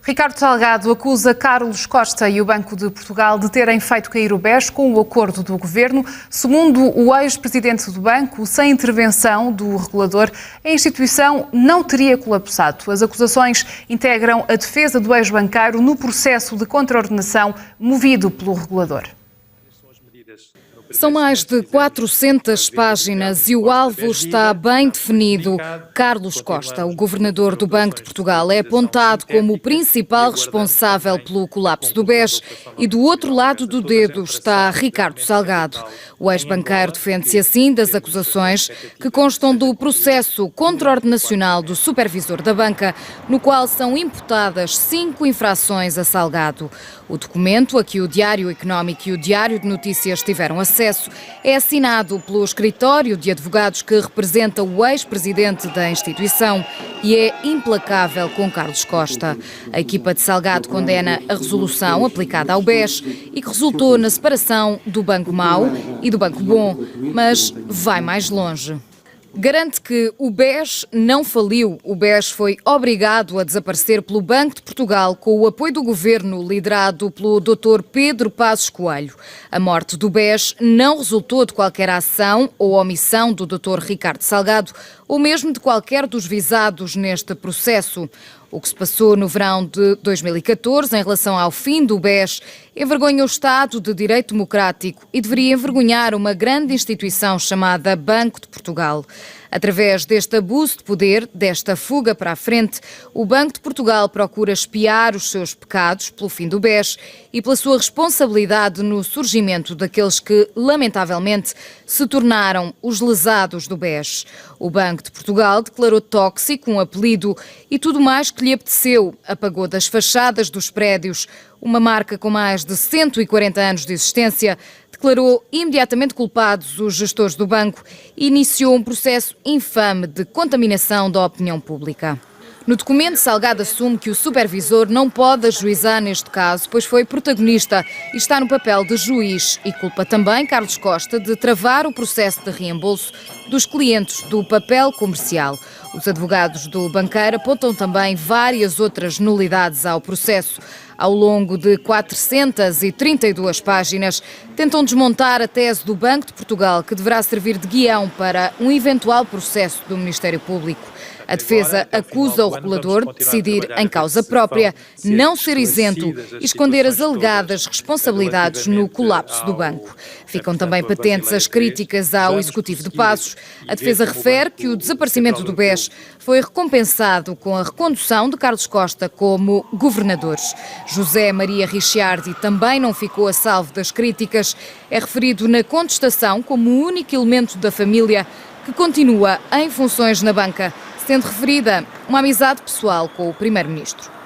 Ricardo Salgado acusa Carlos Costa e o Banco de Portugal de terem feito cair o BES com o acordo do governo. Segundo o ex-presidente do banco, sem intervenção do regulador, a instituição não teria colapsado. As acusações integram a defesa do ex-bancário no processo de contraordenação movido pelo regulador. São mais de 400 páginas e o alvo está bem definido. Carlos Costa, o governador do Banco de Portugal, é apontado como o principal responsável pelo colapso do BES e do outro lado do dedo está Ricardo Salgado. O ex-banqueiro defende-se assim das acusações que constam do processo contraordenacional do supervisor da banca, no qual são imputadas 5 infrações a Salgado. O documento, a que o Diário Económico e o Diário de Notícias tiveram acesso, é assinado pelo escritório de advogados que representa o ex-presidente da instituição e é implacável com Carlos Costa. A equipa de Salgado condena a resolução aplicada ao BES e que resultou na separação do Banco Mau e do Banco Bom, mas vai mais longe. Garante que o BES não faliu. O BES foi obrigado a desaparecer pelo Banco de Portugal com o apoio do governo liderado pelo Dr. Pedro Passos Coelho. A morte do BES não resultou de qualquer ação ou omissão do Dr. Ricardo Salgado ou mesmo de qualquer dos visados neste processo. O que se passou no verão de 2014 em relação ao fim do BES envergonha o Estado de Direito Democrático e deveria envergonhar uma grande instituição chamada Banco de Portugal. Através deste abuso de poder, desta fuga para a frente, o Banco de Portugal procura espiar os seus pecados pelo fim do BES e pela sua responsabilidade no surgimento daqueles que, lamentavelmente, se tornaram os lesados do BES. O Banco de Portugal declarou tóxico um apelido e tudo mais que lhe apeteceu. Apagou das fachadas dos prédios uma marca com mais de 140 anos de existência, declarou imediatamente culpados os gestores do banco e iniciou um processo infame de contaminação da opinião pública. No documento, Salgado assume que o supervisor não pode ajuizar neste caso, pois foi protagonista e está no papel de juiz, e culpa também Carlos Costa de travar o processo de reembolso dos clientes do papel comercial. Os advogados do banqueiro apontam também várias outras nulidades ao processo. Ao longo de 432 páginas, tentam desmontar a tese do Banco de Portugal, que deverá servir de guião para um eventual processo do Ministério Público. A defesa acusa o regulador de decidir em causa própria, não ser isento e esconder as alegadas responsabilidades no colapso do banco. Ficam também patentes as críticas ao Executivo de Passos. A defesa refere que o desaparecimento do BES foi recompensado com a recondução de Carlos Costa como governador. José Maria Ricciardi também não ficou a salvo das críticas. É referido na contestação como o único elemento da família que continua em funções na banca, sendo referida uma amizade pessoal com o primeiro-ministro.